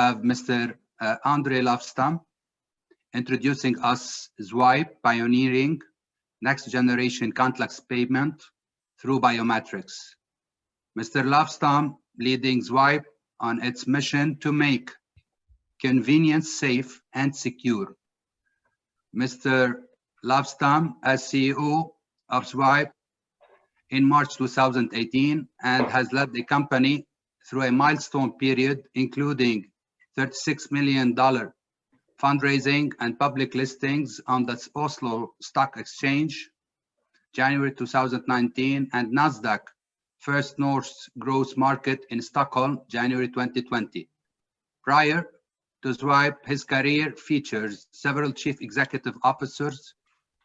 have Mr. André Løvestam introducing us Zwipe, pioneering next generation contactless payment through biometrics. Mr. Løvestam leading Zwipe on its mission to make convenience safe and secure. Mr. Løvestam as CEO of Zwipe in March 2018 and has led the company through a milestone period, including $36 million fundraising and public listings on the Oslo Stock Exchange, January 2019, and Nasdaq First North Growth Market in Stockholm, January 2020. Prior to Zwipe, his career features several chief executive officers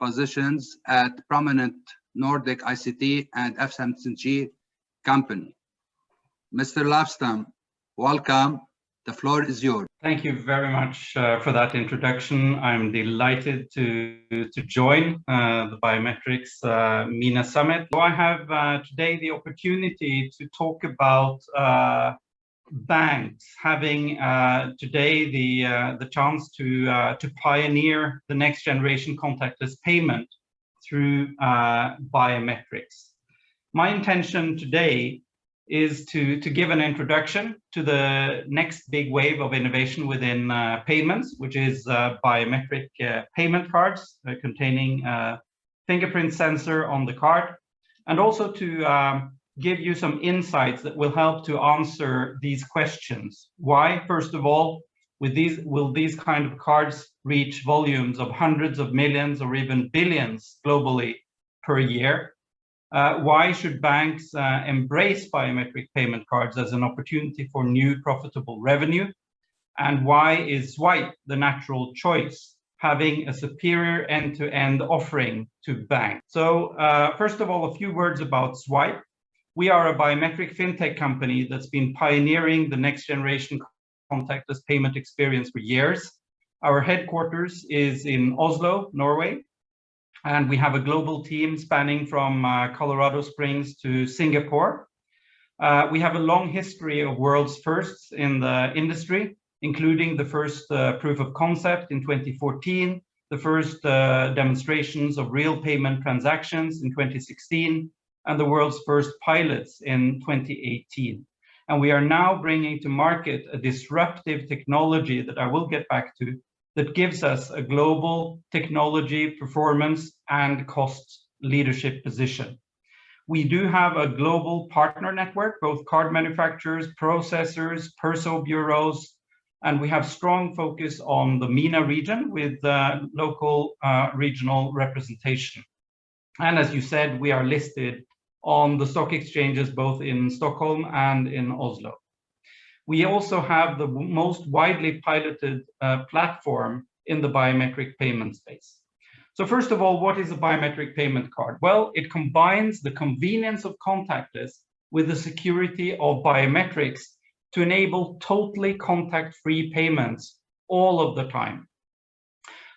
positions at prominent Nordic ICT and FMCG company. Mr. Løvestam, welcome. The floor is yours. Thank you very much for that introduction. I'm delighted to join the Biometrics MENA Summit. So I have today the opportunity to talk about banks having today the chance to pioneer the next generation contactless payment through biometrics. My intention today is to give an introduction to the next big wave of innovation within payments, which is biometric payment cards containing fingerprint sensor on the card, and also to give you some insights that will help to answer these questions. Why, first of all, will these kind of cards reach volumes of hundreds of millions or even billions globally per year? Why should banks embrace biometric payment cards as an opportunity for new profitable revenue? And why is Zwipe the natural choice, having a superior end-to-end offering to banks? So first of all, a few words about Zwipe. We are a biometric fintech company that's been pioneering the next generation contactless payment experience for years. Our headquarters is in Oslo, Norway. And we have a global team spanning from Colorado Springs to Singapore. We have a long history of world's firsts in the industry, including the first proof of concept in 2014, the first demonstrations of real payment transactions in 2016, and the world's first pilots in 2018. And we are now bringing to market a disruptive technology that I will get back to, that gives us a global technology, performance, and cost leadership position. We do have a global partner network, both card manufacturers, processors, perso bureaus, and we have strong focus on the MENA region with local regional representation. And as you said, we are listed on the stock exchanges both in Stockholm and in Oslo. We also have the most widely piloted platform in the biometric payment space. So first of all, what is a biometric payment card? Well, it combines the convenience of contactless with the security of biometrics to enable totally contact-free payments all of the time.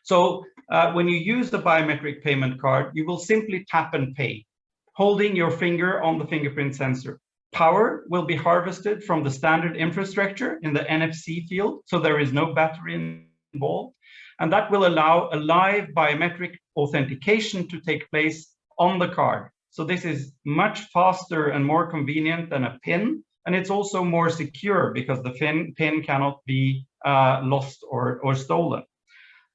So when you use the biometric payment card, you will simply tap and pay, holding your finger on the fingerprint sensor. Power will be harvested from the standard infrastructure in the NFC field, so there is no battery involved, and that will allow a live biometric authentication to take place on the card. So this is much faster and more convenient than a PIN, and it's also more secure because the PIN cannot be lost or stolen.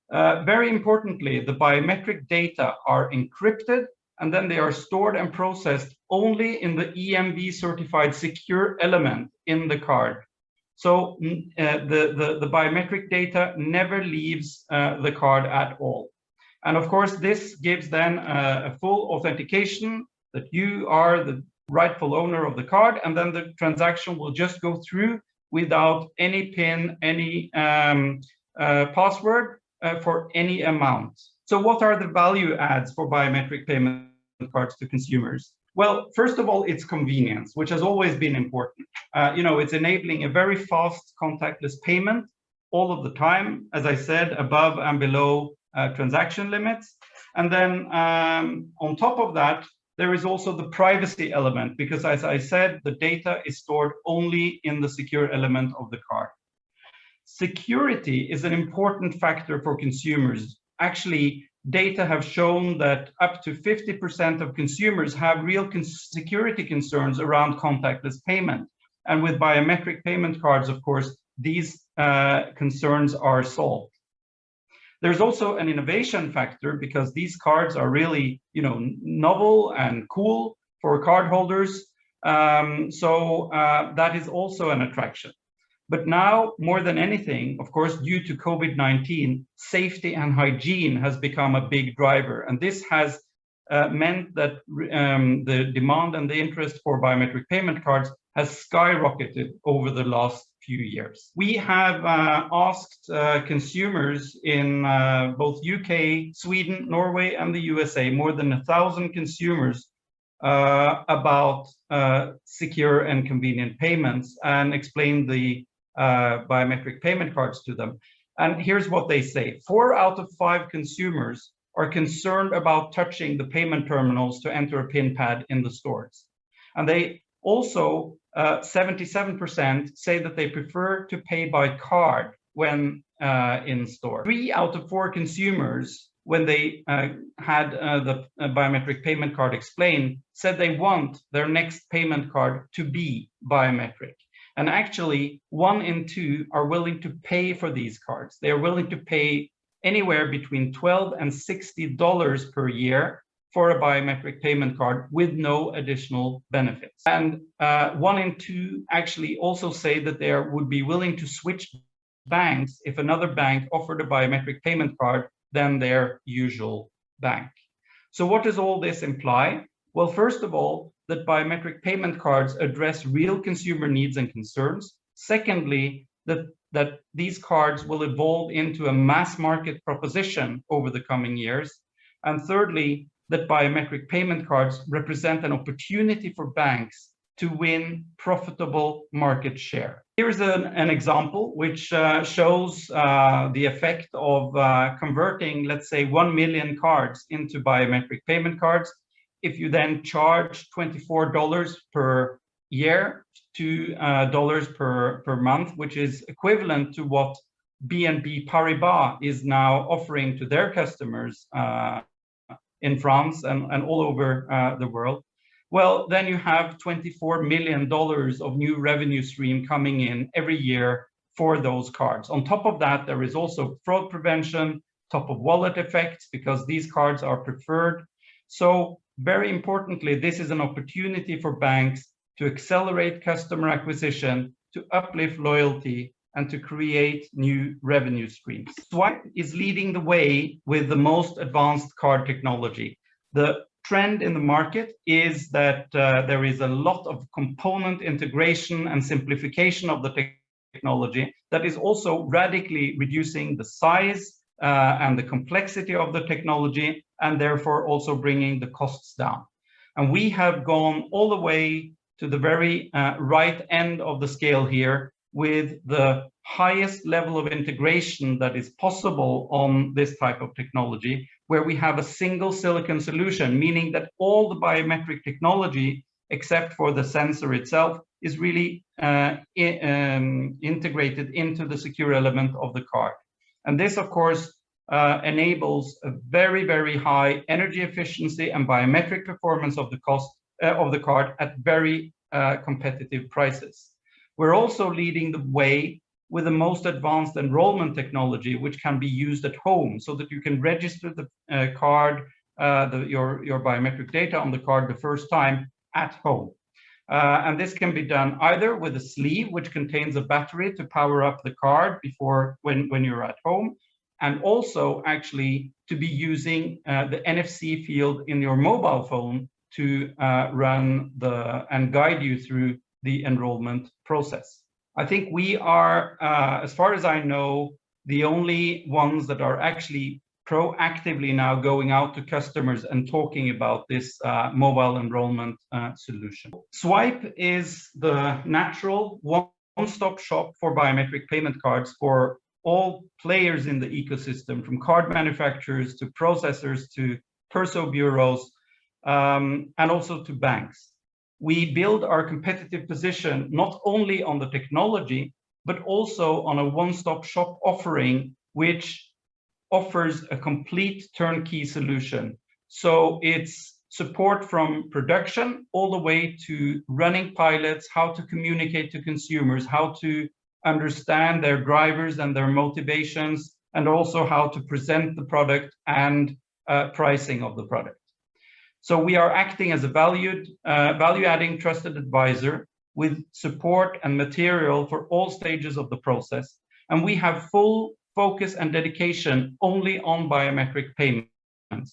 Very importantly, the biometric data are encrypted, and then they are stored and processed only in the EMV certified secure element in the card. So the biometric data never leaves the card at all. And of course, this gives then a full authentication that you are the rightful owner of the card, and then the transaction will just go through without any PIN, any password for any amount. So what are the value adds for biometric payment cards to consumers? Well, first of all, it's convenience, which has always been important. It's enabling a very fast contactless payment all of the time, as I said, above and below transaction limits. And then on top of that, there is also the privacy element, because as I said, the data is stored only in the secure element of the card. security is an important factor for consumers. Actually, data have shown that up to 50% of consumers have real security concerns around contactless payment. And with biometric payment cards, of course, these concerns are solved. There's also an innovation factor because these cards are really, novel and cool for cardholders. So that is also an attraction. But now, more than anything, of course, due to COVID-19, safety and hygiene has become a big driver. And this has meant that the demand and the interest for biometric payment cards has skyrocketed over the last few years. We have asked consumers in both UK, Sweden, Norway, and the USA, more than 1,000 consumers, about secure and convenient payments, and explained the biometric payment cards to them. And here's what they say. 4 out of 5 consumers are concerned about touching the payment terminals to enter a PIN pad in the stores. And they also, 77% say that they prefer to pay by card when in store. 3 out of 4 consumers, when they had the biometric payment card explained, said they want their next payment card to be biometric. And actually, 1 in 2 are willing to pay for these cards. They are willing to pay anywhere between $12 and $60 per year for a biometric payment card with no additional benefits. And 1 in 2 actually also say that they would be willing to switch banks if another bank offered a biometric payment card than their usual bank. So what does all this imply? Well, first of all, that biometric payment cards address real consumer needs and concerns. Secondly, that these cards will evolve into a mass market proposition over the coming years. And thirdly, that biometric payment cards represent an opportunity for banks to win profitable market share. Here's an example which shows the effect of converting, let's say, 1 million cards into biometric payment cards. If you then charge $24 per year, $2 per month, which is equivalent to what BNP Paribas is now offering to their customers in France and all over the world, well, then you have $24 million of new revenue stream coming in every year for those cards. On top of that, there is also fraud prevention, top of wallet effects, because these cards are preferred. So very importantly, this is an opportunity for banks to accelerate customer acquisition, to uplift loyalty, and to create new revenue streams. Zwipe is leading the way with the most advanced card technology. The trend in the market is that there is a lot of component integration and simplification of the technology that is also radically reducing the size and the complexity of the technology, and therefore also bringing the costs down. And we have gone all the way to the very right end of the scale here with the highest level of integration that is possible on this type of technology, where we have a single silicon solution, meaning that all the biometric technology, except for the sensor itself, is really integrated into the secure element of the card. And this, of course, enables a very, very high energy efficiency and biometric performance of the card at very competitive prices. We're also leading the way with the most advanced enrollment technology, which can be used at home, so that you can register the card, your biometric data on the card the first time at home. And this can be done either with a sleeve, which contains a battery to power up the card when you're at home, and also actually to be using the NFC field in your mobile phone to run and guide you through the enrollment process. I think we are, as far as I know, the only ones that are actually proactively now going out to customers and talking about this mobile enrollment solution. Zwipe is the natural one-stop shop for biometric payment cards for all players in the ecosystem, from card manufacturers to processors to perso bureaus, and also to banks. We build our competitive position not only on the technology, but also on a one-stop shop offering, which offers a complete turnkey solution. So it's support from production all the way to running pilots, how to communicate to consumers, how to understand their drivers and their motivations, and also how to present the product and pricing of the product. So we are acting as a value-adding trusted advisor with support and material for all stages of the process. And we have full focus and dedication only on biometric payments.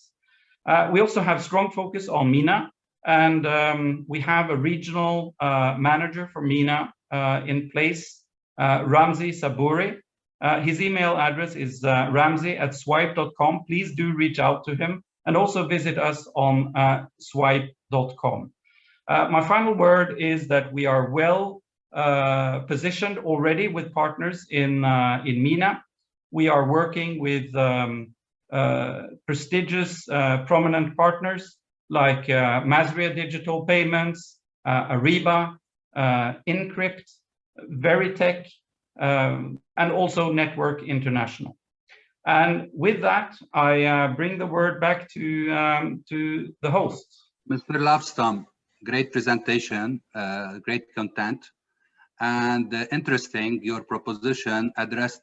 We also have strong focus on MENA, and we have a regional manager for MENA in place, Ramzi Saburi. His email address is ramzi@zwipe.com. Please do reach out to him, and also visit us on zwipe.com. My final word is that we are well positioned already with partners in MENA. We are working with prestigious, prominent partners like Masria Digital Payments, Ariba, Encrypt, Veritech, and also Network International. And with that, I bring the word back to the host. Mr. Løvestam, great presentation, great content, and interesting. Your proposition addressed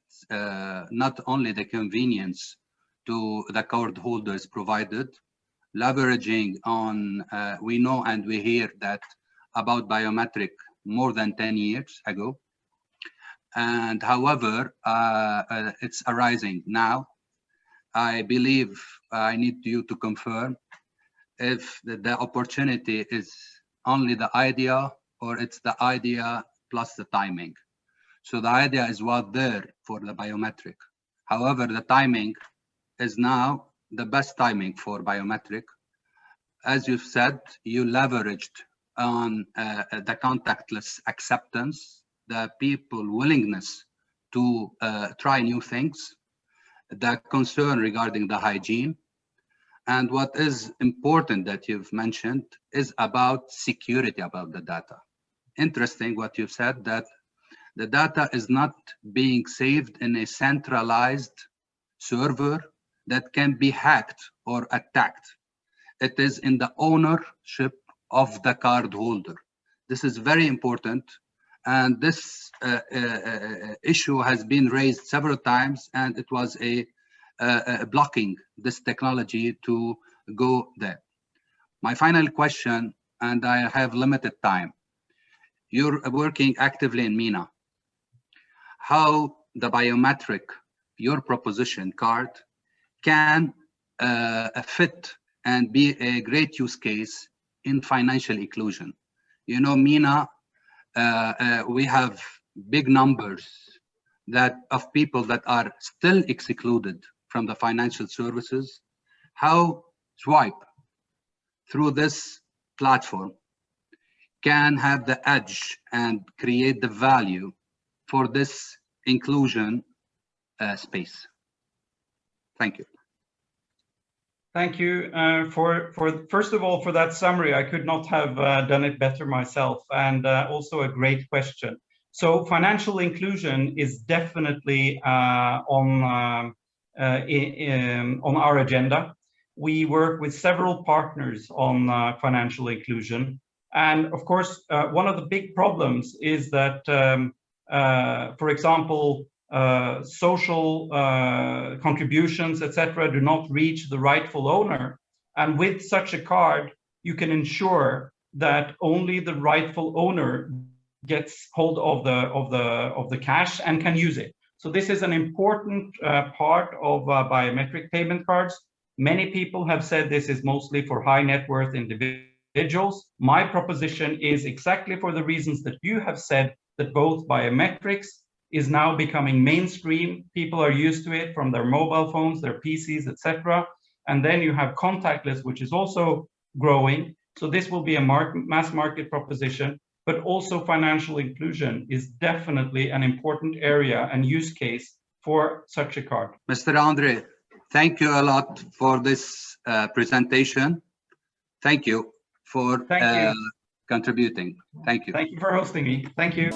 not only the convenience to the card holders provided, leveraging on, we know and we hear that about biometric more than 10 years ago. And however, it's arising now. I believe I need you to confirm if the opportunity is only the idea or it's the idea plus the timing. So the idea is what there for the biometric. However, the timing is now the best timing for biometric. As you've said, you leveraged on the contactless acceptance, the people willingness to try new things, the concern regarding the hygiene. And what is important that you've mentioned is about security about the data. Interesting what you've said, that the data is not being saved in a centralized server that can be hacked or attacked. It is in the ownership of the card holder. This is very important. And this issue has been raised several times, and it was blocking this technology to go there. My final question, and I have limited time. You're working actively in MENA. How the biometric, your proposition card, can fit and be a great use case in financial inclusion. You know, MENA, we have big numbers of people that are still excluded from the financial services. How Zwipe, through this platform, can have the edge and create the value for this inclusion space. Thank you. Thank you first of all for that summary. I could not have done it better myself, and also a great question. So financial inclusion is definitely on our agenda. We work with several partners on financial inclusion, and of course, one of the big problems is that, for example, social contributions, etc., do not reach the rightful owner. And with such a card, you can ensure that only the rightful owner gets hold of the cash and can use it. So this is an important part of biometric payment cards. Many people have said this is mostly for high net worth individuals. My proposition is exactly for the reasons that you have said, that both biometrics is now becoming mainstream. People are used to it from their mobile phones, their PCs, etc. And then you have contactless, which is also growing. So this will be a mass market proposition, but also financial inclusion is definitely an important area and use case for such a card. Mr. André, thank you a lot for this presentation. Thank you for contributing. Thank you. Thank you for hosting me. Thank you.